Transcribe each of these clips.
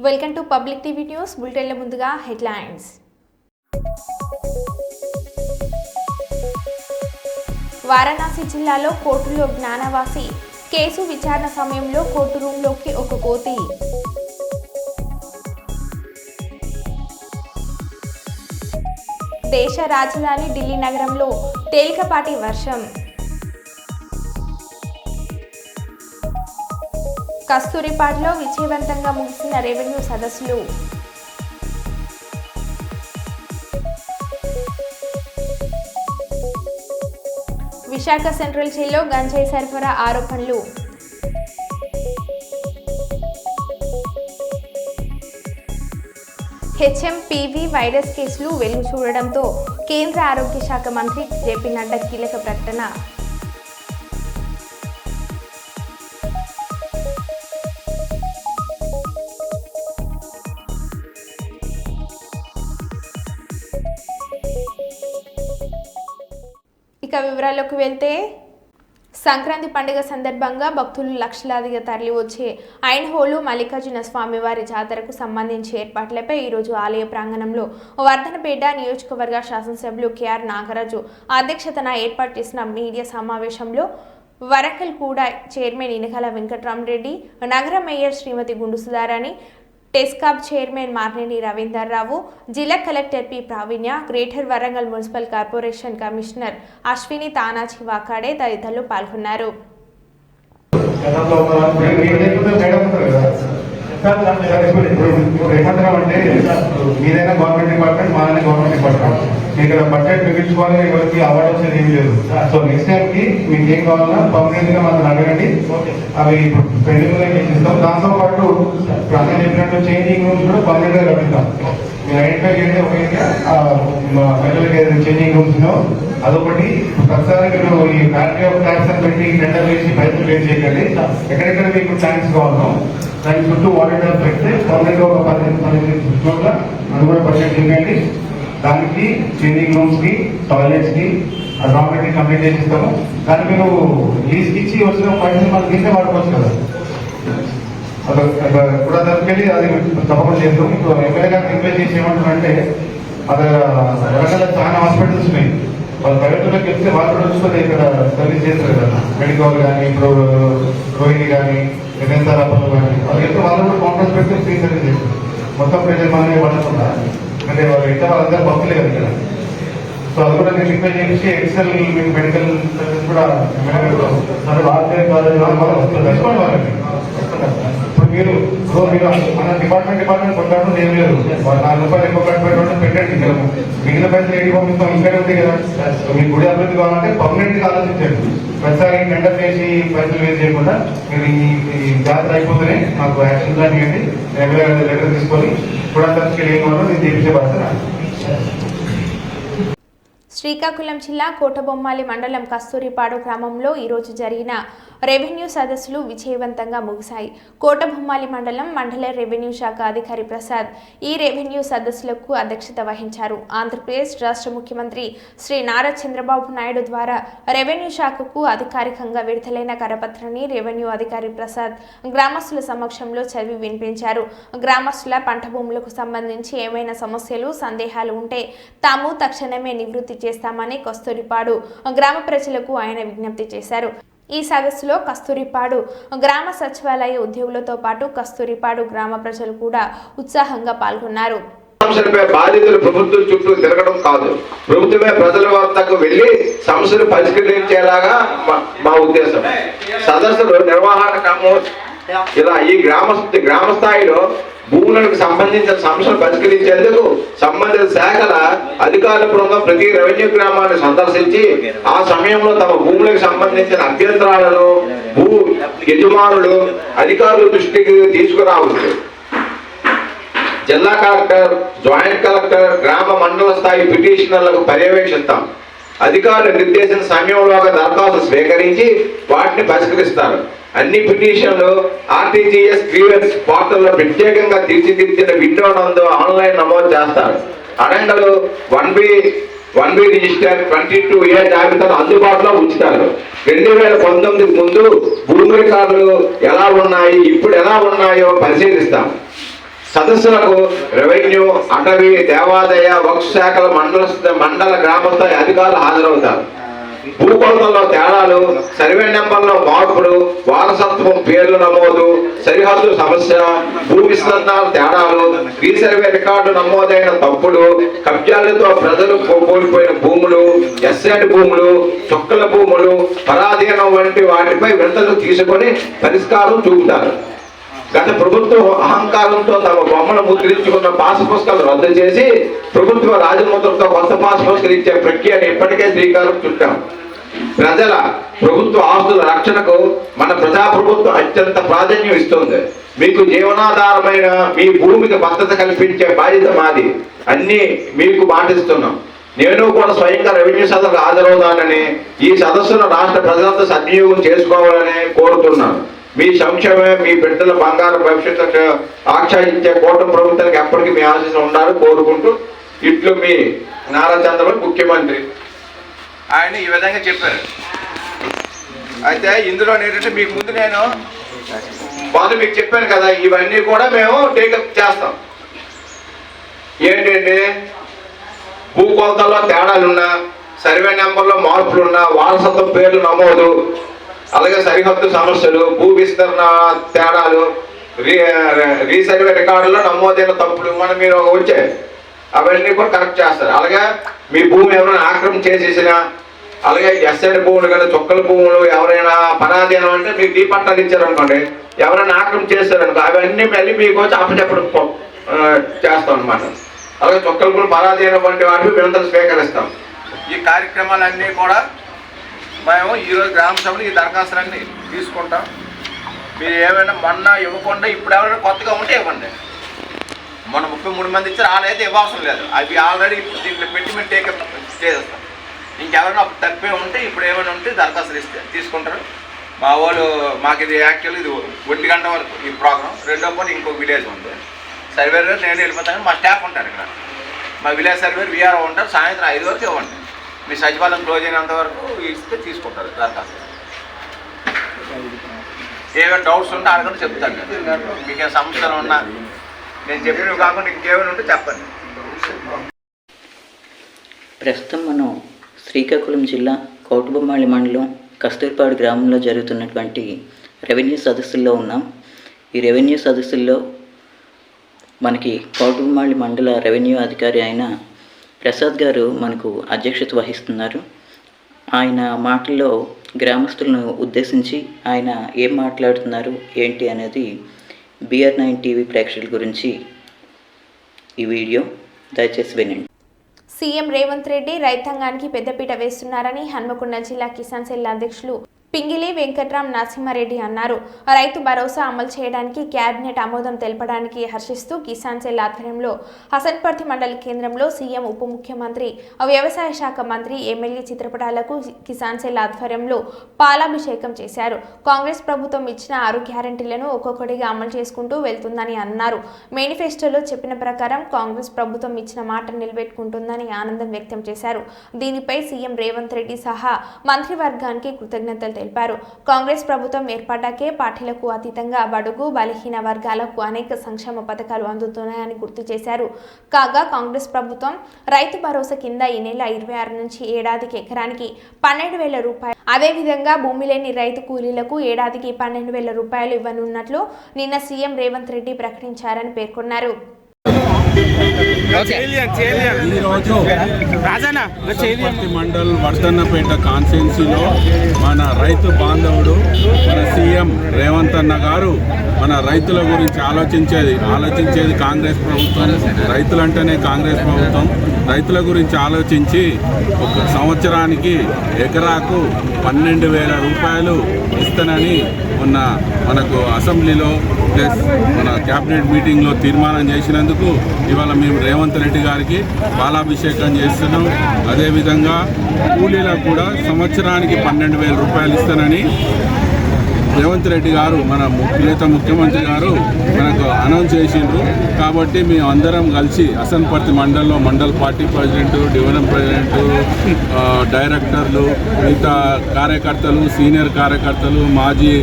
Welcome to public TV news. బులెటిన్ల ముందుగా headlines. Varanasi జిల్లాలో కోర్టులో జ్ఞానవాసి కేసు విచారణ సమయంలో కోర్టు రూంలోకి ఒక కోతి. దేశ రాజధాని ఢిల్లీ నగరంలో తేలికపాటి వర్షం. కస్తూరిపాడులో విజయవంతంగా ముగిసిన రెవెన్యూ సదస్సులు. విశాఖ సెంట్రల్ జైల్లో గంజాయి సరఫరా ఆరోపణలు. హెచ్ఎంపీవీ వైరస్ కేసులు వెలుగు చూడడంతో కేంద్ర ఆరోగ్య శాఖ మంత్రి జేపీ నడ్డా కీలక ప్రకటన. ఇక వివరాల్లోకి వెళ్తే, సంక్రాంతి పండుగ సందర్భంగా భక్తులు లక్షలాదిగా తరలి వచ్చే ఐన్హోలు మల్లికార్జున స్వామివారి జాతరకు సంబంధించి ఏర్పాట్లపై ఈరోజు ఆలయ ప్రాంగణంలో వర్ధనపేట నియోజకవర్గ శాసనసభ్యులు కేఆర్ నాగరాజు అధ్యక్షతన ఏర్పాటు చేసిన మీడియా సమావేశంలో వరంగల్ కూడా చైర్మన్ ఇనకల వెంకట్రామరెడ్డి, నగర మేయర్ శ్రీమతి గుండు సుధారాణి, టెస్కాబ్ చైర్మన్ మార్నేని రవీందర్ రావు, జిల్లా కలెక్టర్ పి ప్రావీణ్య, greater Warangal municipal corporation commissioner Ashwini Tanaji Wakade తదితరులు పాల్గొన్నారు. మీదైనా గవర్నమెంట్ డిపార్ట్మెంట్, మాదైనా గవర్నమెంట్ డిపార్ట్మెంట్, ఇక్కడ బడ్జెట్ మిగిల్చుకోవాలి, ఎవరికి అవార్డు వచ్చేది ఏమి లేదు. సో నెక్స్ట్ టైం కి మీకు ఏం కావాలన్నా పర్మనెంట్ గా మనం అడగండి, అవి పెండింగ్ లో ఇస్తాం. దాంతో పాటు అన్న చెప్పినట్టు చేంజింగ్ రూమ్స్ కూడా పర్మనెంట్ గా కట్టిస్తాం. మీరు ఐడెంటిఫై చేయండి ఒక ఏరియా మహిళలకు ఏదైనా చేంజింగ్ రూమ్స్ లో అదొకటి. ప్రతిసారి మీరు ఈ ఫ్యాక్టరీ ఆఫ్ ట్యాక్స్ అని పెట్టి టెండర్ వేసి పైసలు వేసి చేయకండి. ఎక్కడెక్కడ మీకు ట్యాంక్స్ కావాలో దాని చుట్టూ వాటర్ ట్యాంక్ పెడితే పర్మనెంట్ ఒక 15 చోట్ల అది కూడా బడ్జెట్ చేయండి. దానికి చేంజింగ్ రూమ్స్ కి, టాయిలెట్స్ కి గవర్నమెంట్ కంప్లీట్ చేసి ఇస్తాము. కానీ మీరు లీజ్కి ఇచ్చి వచ్చిన పైసలు మనకి తీసే వాడుకోవచ్చు కదా, కూడా దానికి అది తప్పకుండా చేస్తాం. ఇప్పుడు ఎమ్మెల్యే గారికి రిక్వెస్ట్ చేసి ఏమంటారంటే, అది వరంగల్ చాలా హాస్పిటల్స్ ఉన్నాయి, వాళ్ళు ప్రైవేట్లోకి వెళ్తే వాళ్ళు కూడా వచ్చుకొని ఇక్కడ సర్వీస్ చేస్తారు కదా, మెడికల్ కానీ, ఇప్పుడు రోహిణి కానీ, ఎన్ఎస్ఆర్ అప్పలు కానీ, వాళ్ళు వెళ్తే వాళ్ళు కూడా కాంట్రాక్ట్ పెడితే ఫ్రీ సర్వీస్ చేస్తారు. మొత్తం ప్రజలు మనమే పడకుండా, అంటే వాళ్ళు అయితే వాళ్ళందరూ భక్తులే కదా ఇక్కడ. సో అది కూడా నేను రిక్వెస్ట్ చేసి ఎక్సెల్ మీకు మెడికల్ సర్వీస్ కూడా తీసుకోండి వాళ్ళకి. ఇప్పుడు మీరు మన డిపార్ట్మెంట్ కొట్టాడు ఏం లేదు, 4 రూపాయలు ఎక్కువ కట్టుబడి పెట్టండి. మిగిలిన పైసలు ఏడి పంపిస్తాం, ఇక్కడే ఉంది కదా. మీ గుడి అభివృద్ధి కావాలంటే పర్మనెంట్ గా ఆలోచించండి. ప్రతిసారి టెండర్ చేసి పైసలు వేస్ట్ చేయకుండా మీరు ఈ జాతర అయిపోతేనే మాకు యాక్షన్ ప్లాన్ ఇవ్వండి. లెటర్ తీసుకొని కూడా ఏం కావాలో నేను చేయించే బాధ్యత. శ్రీకాకుళం జిల్లా కోటబొమ్మాలి మండలం కస్తూరిపాడు గ్రామంలో ఈరోజు జరిగిన రెవెన్యూ సదస్సులు విజయవంతంగా ముగిశాయి. కోటబొమ్మాలి మండల రెవెన్యూ శాఖ అధికారి ప్రసాద్ ఈ రెవెన్యూ సదస్సులకు అధ్యక్షత వహించారు. ఆంధ్రప్రదేశ్ రాష్ట్ర ముఖ్యమంత్రి శ్రీ నారా చంద్రబాబు నాయుడు ద్వారా రెవెన్యూ శాఖకు అధికారికంగా విడుదలైన కరపత్రాన్ని రెవెన్యూ అధికారి ప్రసాద్ గ్రామస్తుల సమక్షంలో చదివి వినిపించారు. గ్రామస్తుల పంట భూములకు సంబంధించి ఏమైనా సమస్యలు, సందేహాలు ఉంటే తాము తక్షణమే నివృత్తి చేస్తామని కస్తూరిపాడు గ్రామ ప్రజలకు ఆయన విజ్ఞప్తి చేశారు. ఈ సదస్సులో కస్తూరిపాడు గ్రామ సచివాలయ ఉద్యోగులతో పాటు కస్తూరిపాడు గ్రామ ప్రజలు కూడా ఉత్సాహంగా పాల్గొన్నారు. సమస్యలపై బాధితులు ప్రభుత్వం చుట్టూ తిరగడం కాదు, ప్రభుత్వమే ప్రజల వద్దకు వెళ్లి సమస్యలు పరిష్కరించేలాగా మా ఉద్దేశం. సదస్సులు నిర్వహణ ఇలా ఈ గ్రామ స్థాయిలో భూములకు సంబంధించిన సమస్యలు పరిష్కరించేందుకు సంబంధిత శాఖల అధికారుల బృందం ప్రతి రెవెన్యూ గ్రామాన్ని సందర్శించి ఆ సమయంలో తమ భూములకు సంబంధించిన అభ్యంతరాలను భూ యజమానులు అధికారుల దృష్టికి తీసుకురావచ్చు. జిల్లా కలెక్టర్, జాయింట్ కలెక్టర్, గ్రామ మండల స్థాయి పిటిషనర్లకు పర్యవేక్షిస్తాం. అధికారులు నిర్దేశించిన సమయంలోగా దరఖాస్తు స్వీకరించి వాటిని పరిష్కరిస్తారు. అన్ని పిటిషన్లు ఆర్టీజీఎస్ గ్రీవెన్స్ పోర్టల్లో ప్రత్యేకంగా తీర్చిదిద్దిన విండో నందు ఆన్లైన్ నమోదు చేస్తారు. అడంగలు 1B రిజిస్టర్ 22A జాబితాను అందుబాటులో ఉంచుతారు. 2019 ముందు భూమి రికార్డులు ఎలా ఉన్నాయి, ఇప్పుడు ఎలా ఉన్నాయో పరిశీలిస్తాం. సదస్సులకు రెవెన్యూ, అటవీ, దేవాదాయ, వక్ఫ్ శాఖల మండల గ్రామ స్థాయి అధికారులు హాజరవుతారు. భూకొలతల్లో తేడాలు, సర్వే నెంబర్లో మార్పులు, వారసత్వం పేర్లు నమోదు, సరిహద్దు సమస్య, భూ విస్తరణాల తేడాలు, రీసర్వే రికార్డు నమోదైన తప్పులు, కబ్జాలతో ప్రజలు కోల్పోయిన భూములు, ఎస్ఐడ్ భూములు, చొక్కల భూములు, పరాధీనం వంటి వాటిపై విడతలు తీసుకొని పరిష్కారం చూపుతారు. గత ప్రభుత్వం అహంకారంతో తమ బొమ్మను ముద్రించుకున్న పాస్ పుస్తకాలు రద్దు చేసి ప్రభుత్వ రాజముద్రతో కొత్త పాస్ పుస్తకాలు ఇచ్చే ప్రక్రియను ఇప్పటికే శ్రీకారం చుట్టాం. ప్రజల ప్రభుత్వ ఆస్తుల రక్షణకు మన ప్రజాప్రభుత్వం అత్యంత ప్రాధాన్యం ఇస్తుంది. మీకు జీవనాధారమైన మీ భూమికి భద్రత కల్పించే బాధ్యత మాది. అన్నీ మీకు మాటిస్తున్నాం. నేను కూడా స్వయంగా రెవెన్యూ సదస్సుకు హాజరవుతానని, ఈ సదస్సును రాష్ట్ర ప్రజలంతా సద్వినియోగం చేసుకోవాలని కోరుతున్నాను. మీ సంక్షేమమే మీ బిడ్డల బంగారు భవిష్యత్తు ఆక్షాయించే కూటమి ప్రభుత్వానికి ఎప్పటికీ మీ ఆశీస్సులు ఉండాలని కోరుకుంటూ ఇట్లు మీ నారా చంద్రబాబు ముఖ్యమంత్రి. ఆయన ఈ విధంగా చెప్పారు. అయితే ఇందులో ఏంటంటే మీకు ముందు నేను బాధ మీకు చెప్పాను కదా, ఇవన్నీ కూడా మేము టేకప్ చేస్తాం. ఏంటంటే భూకొలతల్లో తేడాలున్నా, సర్వే నెంబర్లో మార్పులున్నా, వారసత్వం పేర్లు నమోదు, అలాగే సరిహద్దు సమస్యలు, భూ విస్తరణ తేడాలు, రీసర్వే రికార్డులో నమోదైన తప్పులు మన మీరు వచ్చాయి, అవన్నీ కూడా కరెక్ట్ చేస్తారు. అలాగే మీ భూమి ఎవరైనా ఆక్రమణ చేసేసినా, అలాగే ఎస్ఐడ్ భూములు కానీ చొక్కల భూములు ఎవరైనా పరాధీనం అంటే మీకు డీ పట్టాలు ఇచ్చారనుకోండి, ఎవరైనా ఆక్రమణ చేస్తారనుకో అవన్నీ మళ్ళీ మీకు వచ్చి అప్పచెప్పడం చేస్తాం అనమాట. అలాగే చొక్కల భూములు పరాధీనం వంటి వాటిని వినతులు స్వీకరిస్తాం. ఈ కార్యక్రమాలన్నీ కూడా మేము ఈరోజు గ్రామ సభలో ఈ దరఖాస్తులన్నీ తీసుకుంటాం. మీరు ఏమైనా మొన్న ఇవ్వకుండా ఇప్పుడు ఎవరైనా కొత్తగా ఉంటే ఇవ్వండి. మొన్న 33 మంది ఇచ్చారు, వాళ్ళైతే ఇవ్వవసరం లేదు. అవి ఆల్రెడీ దీంట్లో పెట్టి మేము టేకప్ చేస్తాం. ఇంకెవరైనా అప్పుడు తప్పే ఉంటే ఇప్పుడు ఏమైనా ఉంటే దరఖాస్తులు ఇస్తే తీసుకుంటారు. మా వాళ్ళు మాకు ఇది యాక్చువల్లీ ఇది 1 గంట వరకు ఈ ప్రోగ్రాం. రెండో పూట ఇంకో విలేజ్ ఉంది. సర్వేర్ నేను వెళ్ళిపోతాను, మా స్టాఫ్ ఉంటారు ఇక్కడ. మా విలేజ్ సర్వేర్ వీఆర్ఓ ఉంటారు. సాయంత్రం 5 వరకు ఇవ్వండి. మీ సచివాలయం క్లోజ్ అయినంత వరకు ఇస్తే తీసుకుంటారు దరఖాస్తు. ఏమైనా డౌట్స్ ఉంటే అడగండి, చెప్తాను. మీకు ఏ సమస్యలు ఉన్నా నేను చెప్పినవి కాకుండా ఇంకేమైనా ఉంటే చెప్పండి. ప్రస్తుతం మనం శ్రీకాకుళం జిల్లా కోటబొమ్మాళి మండలం కస్తూర్పాడు గ్రామంలో జరుగుతున్నటువంటి రెవెన్యూ సదస్సుల్లో ఉన్నాం. ఈ రెవెన్యూ సదస్సుల్లో మనకి కోటబొమ్మాళి మండల రెవెన్యూ అధికారి అయిన ప్రసాద్ గారు మనకు అధ్యక్షత వహిస్తున్నారు. ఆయన మాటల్లో గ్రామస్తులను ఉద్దేశించి ఆయన ఏం మాట్లాడుతున్నారు ఏంటి అనేది BR9 టీవీ ప్రేక్షకుల గురించి ఈ వీడియో దయచేసి వినండి. సీఎం రేవంత్ రెడ్డి రైతాంగానికి పెద్దపీట వేస్తున్నారని హన్మకొండ జిల్లా కిసాన్ సెల్ అధ్యక్షులు పింగిలి వెంకట్రామ్ నరసింహారెడ్డి అన్నారు. రైతు భరోసా అమలు చేయడానికి కేబినెట్ ఆమోదం తెలపడానికి హర్షిస్తూ కిసాన్ సెల్ ఆధ్వర్యంలో హసన్పర్తి మండల కేంద్రంలో సీఎం ఉప ముఖ్యమంత్రి వ్యవసాయ శాఖ మంత్రి ఎమ్మెల్యే చిత్రపటాలకు కిసాన్ సెల్ ఆధ్వర్యంలో పాలాభిషేకం చేశారు. కాంగ్రెస్ ప్రభుత్వం ఇచ్చిన 6 గ్యారెంటీలను ఒక్కొక్కటిగా అమలు చేసుకుంటూ వెళ్తుందని అన్నారు. మేనిఫెస్టోలో చెప్పిన ప్రకారం కాంగ్రెస్ ప్రభుత్వం ఇచ్చిన మాట నిలబెట్టుకుంటుందని ఆనందం వ్యక్తం చేశారు. దీనిపై సీఎం రేవంత్ రెడ్డి సహా మంత్రివర్గానికి కృతజ్ఞతలు తెలిపారు. కాంగ్రెస్ ప్రభుత్వం ఏర్పడ్డాకే పార్టీలకు అతీతంగా బడుగు బలహీన వర్గాలకు అనేక సంక్షేమ పథకాలు అందుతున్నాయని గుర్తు చేశారు. కాగా కాంగ్రెస్ ప్రభుత్వం రైతు భరోసా కింద ఈ నెల 26 నుంచి ఏడాదికి ఎకరానికి 12,000 రూపాయలు, అదేవిధంగా భూమి లేని రైతు కూలీలకు ఏడాదికి 12,000 రూపాయలు ఇవ్వనున్నట్లు నిన్న సీఎం రేవంత్ రెడ్డి ప్రకటించారని పేర్కొన్నారు. ఈరోజు మండల్ వర్ధన్నపేట కాన్స్టిట్యున్సీలో మన రైతు బాంధవుడు మన సీఎం రేవంత్ అన్న గారు మన రైతుల గురించి ఆలోచించేది కాంగ్రెస్ ప్రభుత్వం. రైతులంటేనే కాంగ్రెస్ ప్రభుత్వం. రైతుల గురించి ఆలోచించి ఒక సంవత్సరానికి ఎకరాకు 12,000 రూపాయలు ఇస్తానని మనకు అసెంబ్లీలో ప్లస్ మన క్యాబినెట్ మీటింగ్లో తీర్మానం చేసినందుకు ఇవాళ మేము రేవంత్ రెడ్డి గారికి పాలాభిషేకం చేస్తున్నాం. అదేవిధంగా కూలీలకు కూడా సంవత్సరానికి 12,000 రూపాయలు ఇస్తానని రేవంత్ రెడ్డి గారు మన ప్రియత ముఖ్యమంత్రి గారు మనకు అనౌన్స్ చేసిండ్రు. కాబట్టి మేము అందరం కలిసి హసన్పర్తి మండలంలో mandal party president, division president, డైరెక్టర్లు, మిగతా కార్యకర్తలు, సీనియర్ కార్యకర్తలు, మాజీ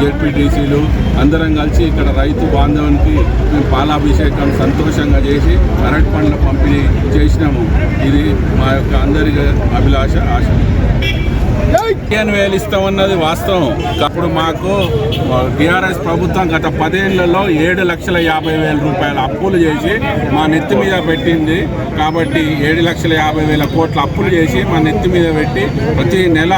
జెడ్పీటీసీలు అందరం కలిసి ఇక్కడ రైతు బాంధవునికి మేము పాలాభిషేకం సంతోషంగా చేసి అరటి పండ్ల పంపిణీ చేసినాము. ఇది మా యొక్క అందరి అభిలాష, ఆశ. 15,000 ఇస్తామన్నది వాస్తవం. అప్పుడు మాకు టీఆర్ఎస్ ప్రభుత్వం గత 10 ఏళ్లలో 7,50,000 రూపాయల అప్పులు చేసి మా నెత్తి మీద పెట్టింది. కాబట్టి 7,50,000 కోట్ల అప్పులు చేసి మా నెత్తి మీద పెట్టి ప్రతి నెల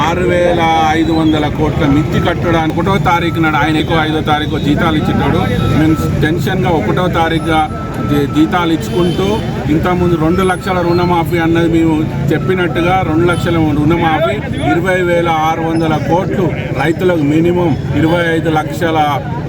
6,500 కోట్ల మిత్తి కట్టడానికి 1వ తారీఖు నాడు ఆయనకు 5వ తారీఖు జీతాలు ఇచ్చేటాడు. మేము టెన్షన్గా 1వ తారీఖుగా జీతాలు ఇచ్చుకుంటూ ఇంతకుముందు 2 లక్షల రుణమాఫీ అన్నది మేము చెప్పినట్టుగా 2 లక్షల రుణమాఫీ 20,600 కోట్లు రైతులకు మినిమం 25 లక్షల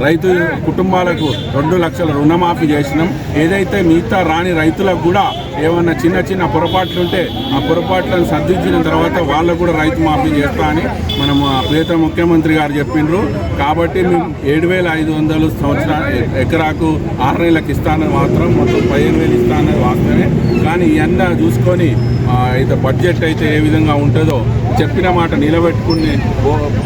రైతు కుటుంబాలకు 2 లక్షల రుణమాఫీ చేసినాం. ఏదైతే మిగతా రాని రైతులకు కూడా ఏమన్నా చిన్న చిన్న పొరపాట్లు ఉంటే ఆ పొరపాట్లను సర్దించిన తర్వాత వాళ్ళకు కూడా రైతు మాఫీ చేస్తా అని మనం ప్రియత ముఖ్యమంత్రి గారు చెప్పిండ్రు. కాబట్టి మేము 7,500 ఎకరాకు 6 నెలలకు ఇస్తానని మాత్రం మొత్తం 15,000 ఇస్తానని వాస్తవమే. కానీ ఇవన్నీ చూసుకొని అయితే బడ్జెట్ అయితే ఏ విధంగా ఉంటుందో చెప్పిన మాట నిలబెట్టుకుని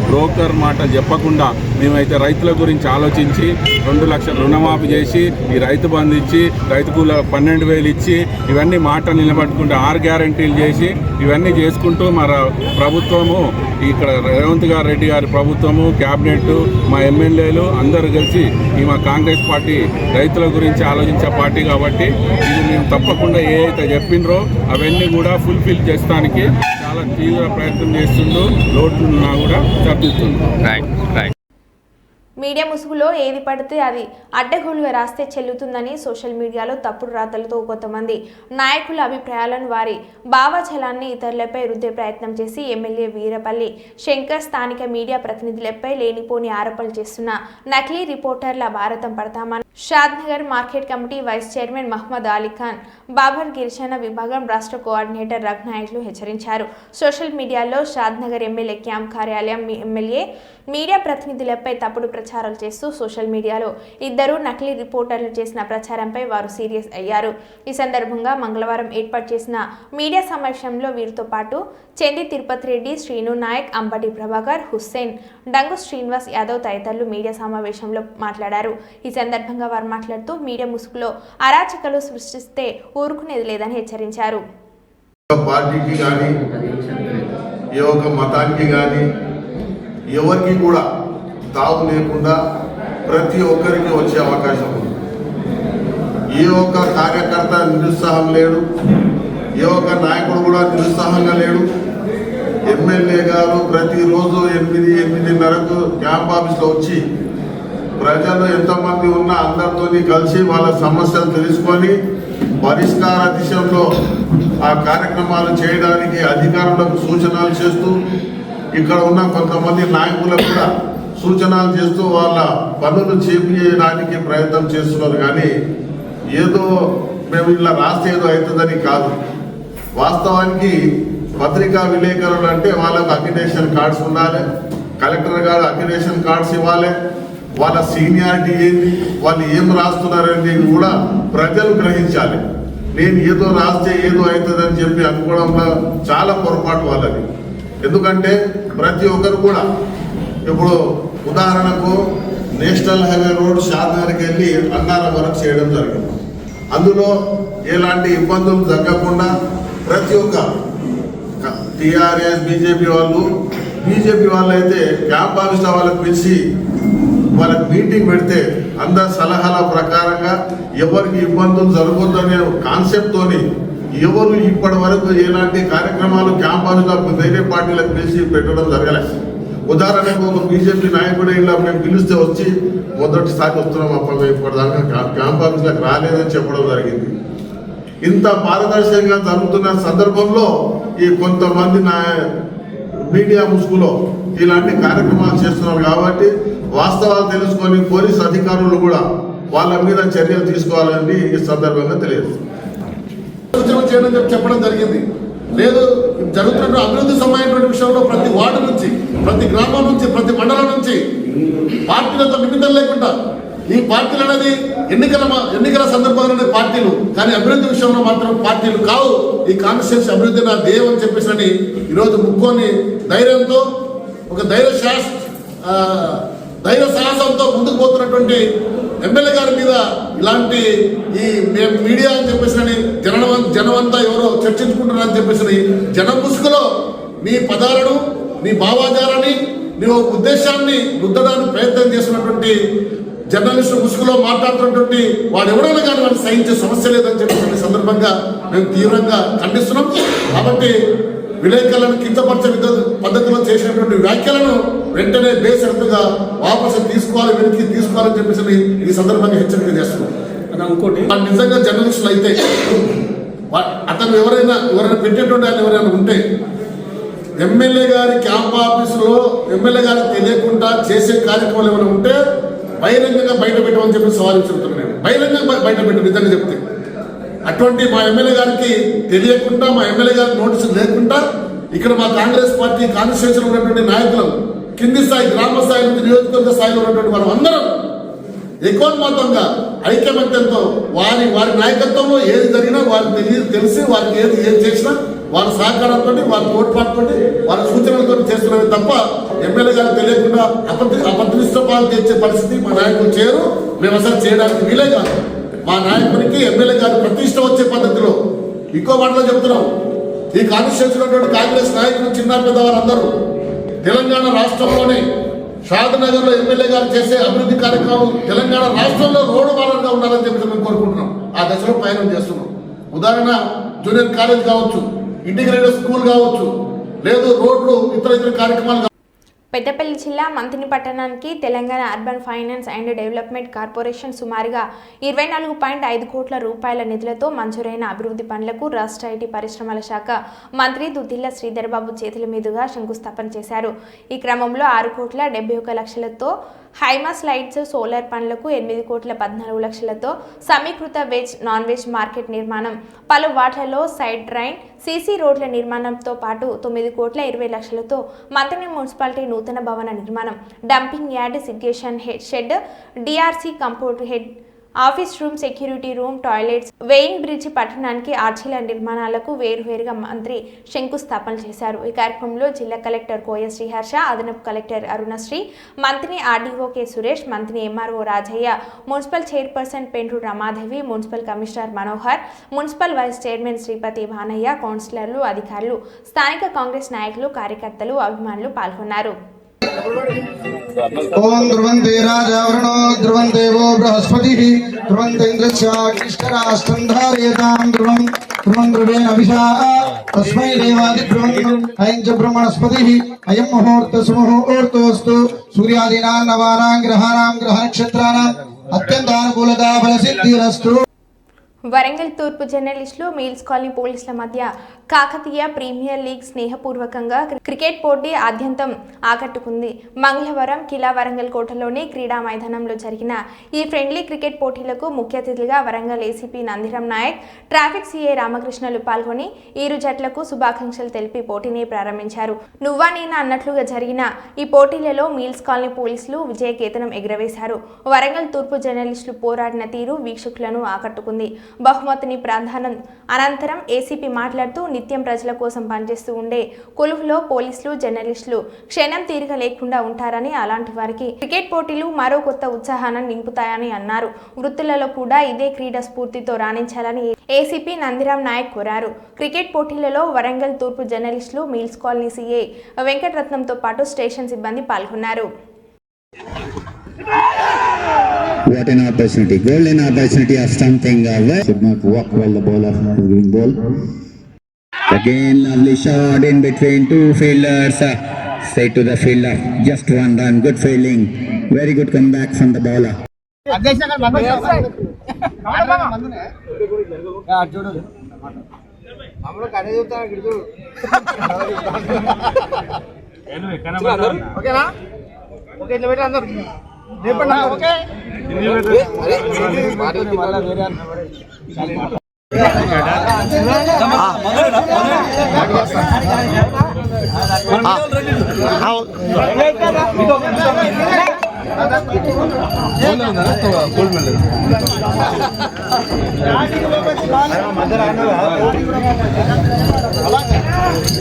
బ్రోకర్ మాట చెప్పకుండా మేమైతే రైతుల గురించి ఆలోచించి 2 లక్షల రుణమాఫీ చేసి ఈ రైతు బంధు ఇచ్చి రైతుకు 12,000 ఇచ్చి ఇవన్నీ మాట నిలబెట్టుకుంటూ 6 గ్యారంటీలు చేసి ఇవన్నీ చేసుకుంటూ మన ప్రభుత్వము ఇక్కడ రేవంత్ రెడ్డి గారి ప్రభుత్వము, క్యాబినెట్, మా ఎమ్మెల్యేలు అందరూ కలిసి ఈ మా కాంగ్రెస్ పార్టీ రైతుల గురించి ఆలోచించే పార్టీ. కాబట్టి ఇది మేము తప్పకుండా ఏ అయితే చెప్పినరో అవన్నీ కూడా ఫుల్ఫిల్ చేస్తానికి చాలా తీవ్ర ప్రయత్నం చేస్తుందో, లోటున్నా కూడా సర్దిస్తుంది. మీడియా ముసుగులో ఏది పడితే అది అడ్డగోలుగా రాస్తే చెల్లుతుందని సోషల్ మీడియాలో తప్పుడు రాతలతో కొంతమంది నాయకుల అభిప్రాయాలను, వారి భావజలాన్ని ఇతరులపై రుద్దే ప్రయత్నం చేసి ఎమ్మెల్యే వీరపల్లి శంకర్ స్థానిక మీడియా ప్రతినిధులపై లేనిపోని ఆరోపణలు చేస్తున్న నకిలీ రిపోర్టర్ల భారతం పడతామని Shadnagar market committee vice chairman Mohammed Ali Khan, Babar గిరిజన విభాగం రాష్ట్ర కోఆర్డినేటర్ రఘునాయకులు హెచ్చరించారు. సోషల్ మీడియాలో షాద్నగర్ ఎమ్మెల్యే క్యాంప్ కార్యాలయం ఎమ్మెల్యే మీడియా ప్రతినిధులపై తప్పుడు ప్రచారాలు చేస్తూ సోషల్ మీడియాలో 2 నకిలీ రిపోర్టర్లు చేసిన ప్రచారంపై వారు సీరియస్ అయ్యారు. ఈ సందర్భంగా మంగళవారం ఏర్పాటు చేసిన మీడియా సమావేశంలో వీరితో పాటు చెంది తిరుపతి రెడ్డి, శ్రీను నాయక్, అంబటి ప్రభాకర్, హుస్సేన్, డంగు శ్రీనివాస్ యాదవ్ తదితరులు మీడియా సమావేశంలో మాట్లాడారు. ఈ సందర్భంగా వారు మాట్లాడుతూ మీడియా ముసుగులో అరాచకాలు సృష్టిస్తే ఊరుకునేది లేదని హెచ్చరించారు. పార్టీకి కానీ ఏ ఒక్క మతానికి కానీ ఎవరికి కూడా తావు లేకుండా ప్రతి ఒక్కరికి వచ్చే అవకాశం ఉంది. ఏ ఒక్క కార్యకర్త నిరుత్సాహం లేడు, ఏ ఒక్క నాయకుడు కూడా నిరుత్సాహంగా లేడు. ఎమ్మెల్యే గారు ప్రతిరోజు 8-8:30కు క్యాంప్ ఆఫీస్లో వచ్చి ప్రజలు ఎంతమంది ఉన్నా అందరితో కలిసి వాళ్ళ సమస్యలు తెలుసుకొని పరిష్కార దిశలో ఆ కార్యక్రమాలు చేయడానికి అధికారులకు సూచనలు చేస్తూ, ఇక్కడ ఉన్న కొంతమంది నాయకులకు కూడా సూచనలు చేస్తూ వాళ్ళ పనులు చేపించడానికి ప్రయత్నం చేస్తున్నారు. కానీ ఏదో మేము ఇలా రాస్తే ఏదో అవుతుందని కాదు. వాస్తవానికి పత్రికా విలేకరులు అంటే వాళ్ళకు అక్రిడేషన్ కార్డ్స్ ఉండాలి, కలెక్టర్ గారు అక్రిడేషన్ కార్డ్స్ ఇవ్వాలి, వాళ్ళ సీనియారిటీ ఏంటి, వాళ్ళు ఏం రాస్తున్నారనేది కూడా ప్రజలు గ్రహించాలి. నేను ఏదో రాస్తే ఏదో అవుతుందని చెప్పి అనుకోవడంలో చాలా పొరపాటు వాళ్ళది. ఎందుకంటే ప్రతి ఒక్కరు కూడా ఇప్పుడు ఉదాహరణకు నేషనల్ హైవే రోడ్ షాద్నగర్కి వెళ్ళి అన్నారం వరకు చేయడం జరిగింది. అందులో ఎలాంటి ఇబ్బందులు జరగకుండా ప్రతి ఒక్క టీఆర్ఎస్ బీజేపీ వాళ్ళు అయితే క్యాంప్ ఆఫీస్లో వాళ్ళకి పిలిచి వాళ్ళకి మీటింగ్ పెడితే అందరి సలహాల ప్రకారంగా ఎవరికి ఇబ్బందులు జరగొద్దనే కాన్సెప్ట్తోని ఎవరు ఇప్పటి వరకు ఎలాంటి కార్యక్రమాలు క్యాంప్ ఆఫీస్లో వేరే పార్టీలకు పిలిచి పెట్టడం జరగలేదు. ఉదాహరణకు ఒక బీజేపీ నాయకుడు ఇలా మేము పిలిస్తే వచ్చి మొదటిసారి వస్తున్నాం, అప్పుడు ఇప్పటిదాకా క్యాంప్ ఆఫీస్లకు రాలేదని చెప్పడం జరిగింది. ఇంత పారదర్శకంగా జరుగుతున్న సందర్భంలో ఈ కొంతమంది మీడియా ముసుగులో ఇలాంటి కార్యక్రమాలు చేస్తున్నారు. కాబట్టి వాస్తవాలు తెలుసుకొని పోలీస్ అధికారులు కూడా వాళ్ళ మీద చర్యలు తీసుకోవాలని ఈ సందర్భంగా తెలియదు చేయడం చెప్పడం జరిగింది. లేదు జరుగుతున్న అభివృద్ధి సంబంధించిన విషయంలో ప్రతి వార్డు నుంచి, ప్రతి గ్రామం నుంచి, ప్రతి మండలం నుంచి పార్టీలతో నిమిత్తం లేకుండా ఈ పార్టీలు అనేది ఎన్నికల సందర్భంలోనే పార్టీలు, కానీ అభివృద్ధి విషయంలో మాత్రం పార్టీలు కావు. ఈ కాన్స్టిట్యూన్సీ అభివృద్ధి నా ధ్యేయం అని చెప్పేసి ఈరోజు ముక్కోని ధైర్యంతో ఒక ధైర్య సాహసంతో ముందుకు పోతున్నటువంటి ఎమ్మెల్యే గారి మీద ఇలాంటి ఈ మీడియా అని చెప్పేసి జనమంతా ఎవరో చర్చించుకుంటున్నారని చెప్పేసి జనం ముసుగులో నీ పదాలను, నీ భావాజాలాన్ని, నీ ఉద్దేశాన్ని రుద్దడానికి ప్రయత్నం చేస్తున్నటువంటి జర్నలిస్టు ముసుగులో మాట్లాడుతున్నటువంటి వాడు ఎవరైనా కానీ వాడిని సహించే సమస్య లేదని చెప్పేసి సందర్భంగా మేము తీవ్రంగా ఖండిస్తున్నాం. కాబట్టి విలేకరులను కించపరిచే పద్ధతిలో చేసినటువంటి వ్యాఖ్యలను వెంటనే బేసరతుగా వాపసు వెనక్కి తీసుకోవాలని చెప్పేసి ఈ సందర్భంగా హెచ్చరిక చేస్తున్నాం. ఇంకోటి నిజంగా జర్నలిస్టులు అయితే అతను ఎవరైనా పెట్టేటువంటి ఆయన ఎవరైనా ఉంటే ఎమ్మెల్యే గారి క్యాంప్ ఆఫీసులో ఎమ్మెల్యే గారికి తెలియకుండా చేసే కార్యక్రమాలు ఏమైనా ఉంటే బహిరంగంగా బయట పెట్టమని చెప్పి సవాలించుతున్నాను. బహిరంగంగా బయట పెట్టు నిజంగా చెప్తే అటువంటి మా ఎమ్మెల్యే గారికి తెలియకుండా, మా ఎమ్మెల్యే గారికి నోటీసులు లేకుండా ఇక్కడ మా కాంగ్రెస్ పార్టీ కాన్స్టిట్యూన్సీలో ఉన్నటువంటి నాయకులు, కింది స్థాయి, గ్రామ స్థాయి నుంచి నియోజకవర్గ స్థాయిలో ఉన్నటువంటి మనం అందరం ఏకోన్మాతంగా ఐక్యమత్యంతో వారి నాయకత్వంలో ఏది జరిగినా వారికి తెలిసి వారికి ఏది చేసినా వారి సహకారంతో, వారి తోడ్పాటుతో, వారి సూచనలతో చేస్తున్నవి తప్ప ఎమ్మెల్యే గారికి తెలియకుండా అపదృష్టపాలు తెచ్చే పరిస్థితి మా నాయకులు చేయరు. మేము అసలు చేయడానికి వీలే కాదు. మా నాయకునికి ఎమ్మెల్యే గారు ప్రతిష్ట వచ్చే పద్ధతిలో ఇంకో మాటలో చెప్తున్నాం. ఈ కాన్స్టిట్యూన్సీలో కాంగ్రెస్ నాయకులు, చిన్న పెద్ద వారందరూ తెలంగాణ రాష్ట్రంలోనే షాద్నగర్లో ఎమ్మెల్యే గారు చేసే అభివృద్ధి కార్యక్రమం తెలంగాణ రాష్ట్రంలో రోడ్డు మార్గంగా ఉండాలని చెప్పి మేము కోరుకుంటున్నాం. ఆ దశలో ప్రయాణం చేస్తున్నాం. ఉదాహరణ జూనియర్ కాలేజ్ కావచ్చు, ఇంటిగ్రేటెడ్ స్కూల్ కావచ్చు, లేదు రోడ్లు, ఇతర కార్యక్రమాలు. పెద్దపల్లి జిల్లా మంతిని పట్టణానికి Telangana urban finance and development corporation సుమారుగా 24.5 కోట్ల రూపాయల నిధులతో మంజూరైన అభివృద్ధి పనులకు రాష్ట్ర ఐటీ పరిశ్రమల శాఖ మంత్రి దుద్దిల్ల శ్రీధర్ బాబు చేతుల మీదుగా శంకుస్థాపన చేశారు. ఈ క్రమంలో 6,71,00,000తో హైమాస్ లైట్స్, సోలార్ పనులకు 8,14,00,000తో సమీకృత వెజ్, నాన్ వెజ్ మార్కెట్ నిర్మాణం, పలు వార్డులలో సైడ్ డ్రైన్, సీసీ రోడ్ల నిర్మాణంతో పాటు 9,20,00,000తో మంత్రి మున్సిపాలిటీ నూతన భవన నిర్మాణం, dumping yard, segregation shed, DRC compound head, office room, security room, toilets, weighing bridge పట్టణానికి ఆర్చీల నిర్మాణాలకు వేరువేరుగా మంత్రి శంకుస్థాపన చేశారు. ఈ కార్యక్రమంలో జిల్లా కలెక్టర్ కోయ శ్రీహర్ష, అదనపు కలెక్టర్ అరుణశ్రీ, మంత్రి ఆర్డీఓ కె సురేష్, మంత్రి MRO Rajaiah, municipal chairperson Pentu Ramadevi, municipal commissioner Manohar, municipal vice chairman Sripathi Bhanaiah, కౌన్సిలర్లు, అధికారులు, స్థానిక కాంగ్రెస్ నాయకులు, కార్యకర్తలు, అభిమానులు పాల్గొన్నారు. ఓం ధ్రువంతే రాజా వరుణో ధ్రువంతే వో బృహస్పతిః ధ్రువంతే ఇంద్రస్యాగ్నిష్టరాష్ట్రం ధారయేతాం ధ్రువం ధ్రువం ధ్రువేణ విషా తస్మై దేవాది ధ్రువం అయం చ బ్రహ్మణస్పతిః అయం ముహూర్త సుముహూర్తోస్తు సూర్యాదీనాం నవానాం గ్రహాణాం గ్రహ నక్షత్రాణాం అత్యంతానుకూలతా ఫలసిద్ధిరస్తు. వరంగల్ తూర్పు జర్నలిస్టులు మీల్స్ కాలనీ పోలీసుల మధ్య కాకతీయ ప్రీమియర్ లీగ్ స్నేహపూర్వకంగా క్రికెట్ పోటీ ఆద్యంతం ఆకట్టుకుంది. మంగళవారం కిలా వరంగల్ కోటలోని క్రీడా మైదానంలో జరిగిన ఈ ఫ్రెండ్లీ క్రికెట్ పోటీలకు ముఖ్య అతిథిగా Warangal ACP Nandiram Nayak, traffic CI రామకృష్ణలు పాల్గొని ఇరు జట్లకు శుభాకాంక్షలు తెలిపి పోటీని ప్రారంభించారు. నువ్వా నేనా అన్నట్లుగా జరిగిన ఈ పోటీలలో మీల్స్ కాలనీ పోలీసులు విజయకేతనం ఎగురవేశారు. వరంగల్ తూర్పు జర్నలిస్టులు పోరాడిన తీరు వీక్షకులను ఆకట్టుకుంది. బహుమతిని ప్రాధాన్యం అనంతరం ఏసీపీ మాట్లాడుతూ నిత్యం ప్రజల కోసం పనిచేస్తూ ఉండే కొలువులో పోలీసులు, జర్నలిస్టులు క్షణం తీరిక లేకుండా ఉంటారని, అలాంటి వారికి క్రికెట్ పోటీలు మరో కొత్త ఉత్సాహాన్ని నింపుతాయని అన్నారు. వృత్తులలో కూడా ఇదే క్రీడా స్ఫూర్తితో రాణించాలని ఏసీపీ నందిరాం నాయక్ కోరారు. క్రికెట్ పోటీలలో వరంగల్ తూర్పు జర్నలిస్టులు, మీల్స్ కాలనీ సీఏ వెంకటరత్నంతో పాటు స్టేషన్ సిబ్బంది పాల్గొన్నారు. What an opportunity, golden opportunity of something away. Should not walk while the bowler not giving ball. Again lovely shot in between two fielders. Straight to the fielder, just one run, good fielding, very good comeback from the bowler.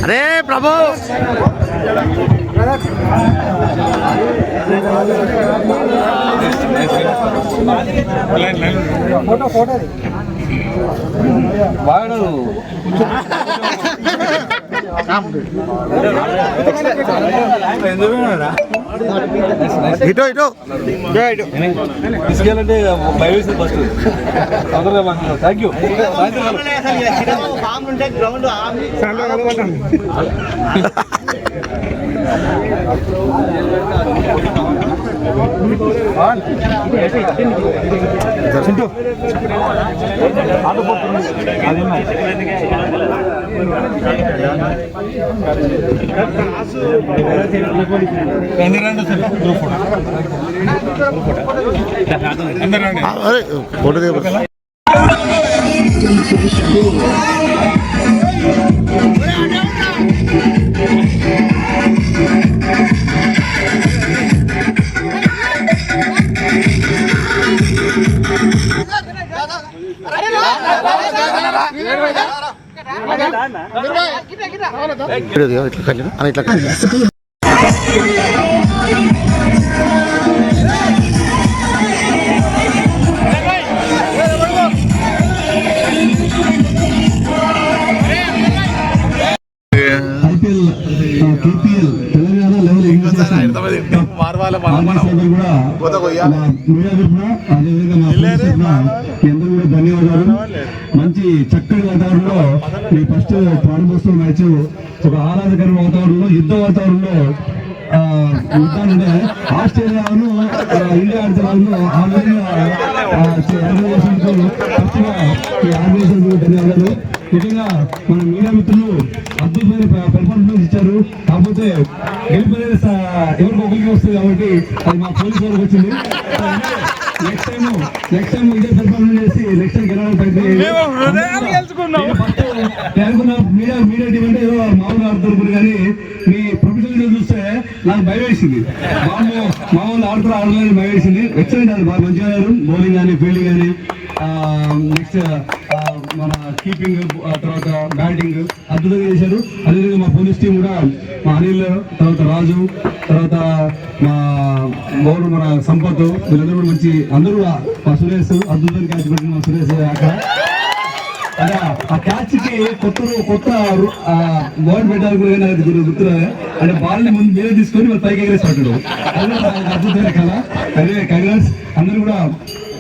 అరే ప్రభు ఇటో ఇటో తీసుకెళ్ళంటే బయలుసి first తొందరగా thank you photo దిగ ఇట్లా KPL Telangana level English అందరూ కూడా ధన్యవాదాలు. మంచి చక్కటి వాతావరణంలో మీ ఫస్ట్ ప్రారంభోత్సవం మ్యాచ్ ఒక ఆహ్లాదకరమైన వాతావరణంలో యుద్ధ వాతావరణంలో యుద్ధాలంటే ఆస్ట్రేలియాను ఇండియా ఆడితే వాళ్ళు ఆ విధంగా ఆర్గనైజేషన్కు పూర్తిగా ఈ ఆర్గనైజేషన్కు ధన్యవాదాలు. ముఖ్యంగా మన మీడియా మిత్రులు అద్భుతమైన పెర్ఫార్మెన్స్ ఇచ్చారు. కాకపోతే గెలుపు అనేది ఎవరికి ఒకరికి వస్తుంది కాబట్టి అది మా పోలీసు వాళ్ళకి వచ్చింది. నెక్స్ట్ టైం ఇదే పెర్ఫార్మెన్స్ చేసి నెక్స్ట్ టైం గెలవడానికి మీడియా టీం అంటే ఏదో మామూలుగా ఆడుతున్నారు కానీ మీ ప్రొఫెషనల్ చూస్తే నాకు భయం వేసింది. మామూలు ఆడలేని భయం వేసింది. ఎక్సలెంట్ అది బాగా మంచిగా ఆడారు. బౌలింగ్ కానీ ఫీల్డింగ్ కానీ నెక్స్ట్ మన కీపింగ్ తర్వాత బ్యాటింగ్ అద్భుతంగా చేశారు. అదేవిధంగా మా పోలీస్ టీం కూడా మా అనిల్ తర్వాత రాజు తర్వాత మా బౌలర్ మన సంపత్ వీళ్ళందరూ కూడా మంచి అందరూ కూడా మా సురేష్ అద్భుతంగా క్యాచ్ పెట్టిన మా సురేష్ అక్కడ ఆ క్యాచ్ కి కొత్త బాల్ పెట్టాలి కూడా నాకు గుర్తురాదు. అంటే బాల్ ని ముందు మీరే తీసుకొని మరి పైకి ఎగరేస్తాడు. అద్భుతమైన కళ. అదే కంగ్రాట్స్ అందరూ కూడా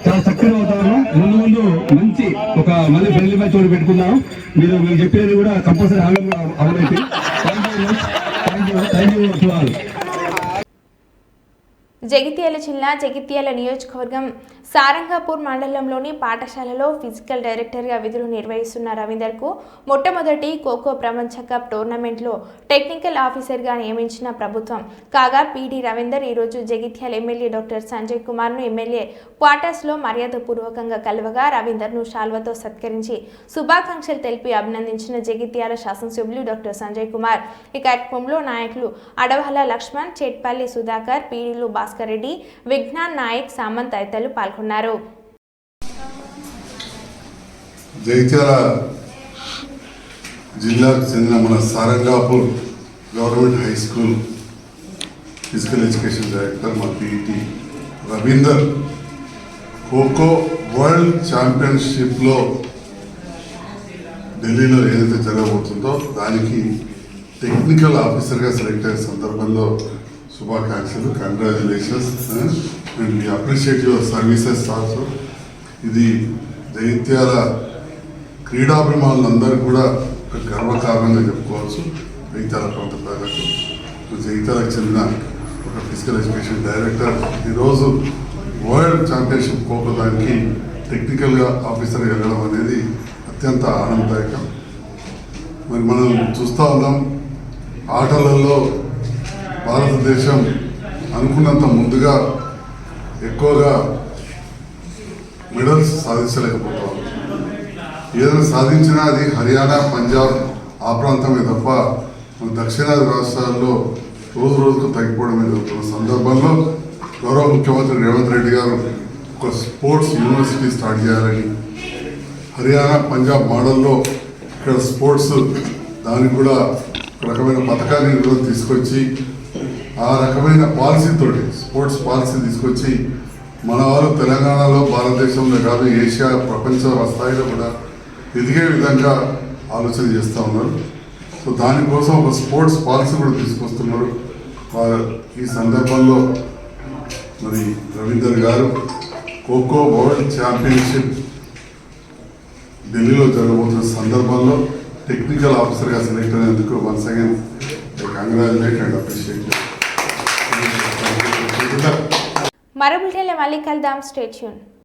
చాలా చక్కగా అవుతారు. ముందు మంచి ఒక మళ్ళీ ఫ్రెండ్లీ మ్యాచ్ కూడా పెట్టుకుందాం. మీరు చెప్పేది కూడా కంపల్సరీ అమలైతే thank you to all. Jagtial జిల్లా జగిత్యాల నియోజకవర్గం సారంగాపూర్ మండలంలోని పాఠశాలలో ఫిజికల్ డైరెక్టర్గా విధులు నిర్వహిస్తున్న రవీందర్కు మొట్టమొదటి ఖోఖో ప్రపంచ కప్ టోర్నమెంట్లో టెక్నికల్ ఆఫీసర్గా నియమించిన ప్రభుత్వం. కాగా పీడి రవీందర్ ఈరోజు జగిత్యాల ఎమ్మెల్యే డాక్టర్ సంజయ్ కుమార్ను ఎమ్మెల్యే క్వార్టర్స్లో మర్యాదపూర్వకంగా కలవగా రవీందర్ను శాల్వతో సత్కరించి శుభాకాంక్షలు తెలిపి అభినందించిన జగిత్యాల శాసనసభ్యులు డాక్టర్ సంజయ్ కుమార్. ఈ కార్యక్రమంలో నాయకులు అడవహల లక్ష్మణ్, చెట్పల్లి సుధాకర్, పీడీలు భాస్కర్ రెడ్డి, విజ్ఞాన్ నాయక్, సామంత్ తదితరులు పాల్గొన్నారు. జగిత్యాల జిల్లాకు చెందిన మన Sarangapur government high school physical education director మా పీఈటీ రవీందర్ ఖోఖో వరల్డ్ ఛాంపియన్షిప్లో ఢిల్లీలో ఏదైతే జరగబోతుందో దానికి టెక్నికల్ ఆఫీసర్గా సెలెక్ట్ అయిన సందర్భంలో శుభాకాంక్షలు, congratulations and we appreciate your services also. ఇది జగిత్యాల క్రీడాభిమానులందరూ కూడా ఒక గర్వకారణంగా చెప్పుకోవచ్చు. జగిత్యాల ప్రాంత ప్రజలకు జగిత్యాలకు చెందిన ఒక ఫిజికల్ ఎడ్యుకేషన్ డైరెక్టర్ ఈరోజు వరల్డ్ ఛాంపియన్షిప్ ఖోఖో దానికి టెక్నికల్గా ఆఫీసర్గా వెళ్ళడం అనేది అత్యంత ఆనందదాయకం. మరి మనం చూస్తూ ఉన్నాం ఆటలలో భారతదేశం అనుకున్నంత ముందుగా ఎక్కువగా మెడల్స్ సాధించలేకపోతాం. ఏదైనా సాధించినా అది హర్యానా, పంజాబ్ ఆ ప్రాంతమే తప్ప మన దక్షిణాది రాష్ట్రాల్లో రోజు రోజుకు తగ్గిపోవడమే జరుగుతున్న సందర్భంలో గౌరవ ముఖ్యమంత్రి రేవంత్ రెడ్డి గారు ఒక స్పోర్ట్స్ యూనివర్సిటీ స్టార్ట్ చేయాలని, హర్యానా, పంజాబ్ మోడల్లో ఇక్కడ స్పోర్ట్స్ దానికి కూడా ఒక రకమైన పథకాన్ని కూడా తీసుకొచ్చి ఆ రకమైన పాలసీతోటి స్పోర్ట్స్ పాలసీ తీసుకొచ్చి మన వాళ్ళు తెలంగాణలో, భారతదేశంలో కాదు ఏషియా, ప్రపంచ స్థాయిలో కూడా ఎదిగే విధంగా ఆలోచన చేస్తూ ఉన్నారు. సో దానికోసం ఒక స్పోర్ట్స్ పాలసీ కూడా తీసుకొస్తున్నారు. ఈ సందర్భంలో మరి రవీందర్ గారు ఖోఖో వరల్డ్ ఛాంపియన్షిప్ ఢిల్లీలో జరగబోతున్న సందర్భంలో టెక్నికల్ ఆఫీసర్గా సెలెక్ట్ అయినందుకు once again congratulate and appreciate. మరో బులెటిన్లో మళ్ళీ కలుద్దాం. Stay tune.